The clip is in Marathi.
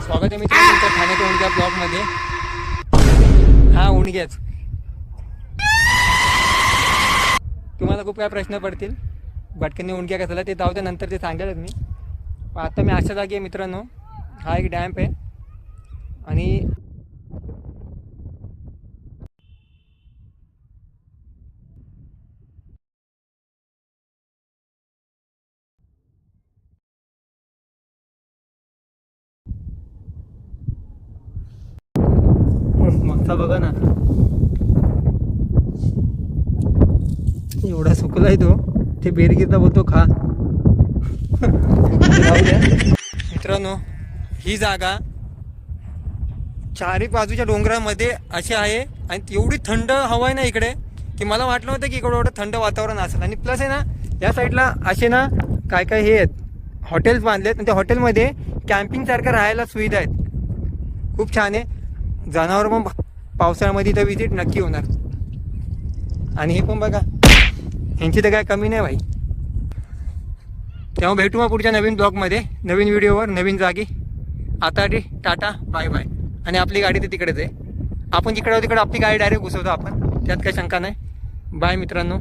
स्वागत आहे मित्रांनो तुमच्या ठाण्याच्या उंडग्या ब्लॉगमध्ये. हा उंडग्याच. तुम्हाला खूप काय प्रश्न पडतील भटकनी उंडग्या कसाला ते जाऊ नंतर ते सांगेलच मी. आता मी अशा जागी आहे मित्रांनो. हा एक डॅम्प आहे आणि मागचा बघा ना एवढा सुकलाय तो. ते बेरगीचा बोलतो खा. राहू द्या मित्रांनो. ही जागा चारी बाजूच्या डोंगरामध्ये अशी आहे आणि एवढी थंड हवा आहे ना इकडे की मला वाटलं होतं की इकडं एवढं थंड वातावरण असेल. आणि प्लस आहे ना या साईडला असे ना काय काय हे आहेत हॉटेल्स बांधलेत आणि त्या हॉटेलमध्ये कॅम्पिंगसारखं राहायला सुविधा आहेत. खूप छान आहे. जनावर पण पावसाळ्यामध्ये इथं विजिट नक्की होणार. आणि हे पण बघा यांची तर काय कमी नाही भाई. तेव्हा भेटू मग पुढच्या नवीन ब्लॉगमध्ये नवीन व्हिडिओवर नवीन जागी. आता टाटा बाय बाय. आणि आपली गाडी तर तिकडेच आहे. आपण जिकडे तिकडे आपली गाडी डायरेक्ट घुसवतो आपण. त्यात काही शंका नाही. बाय मित्रांनो.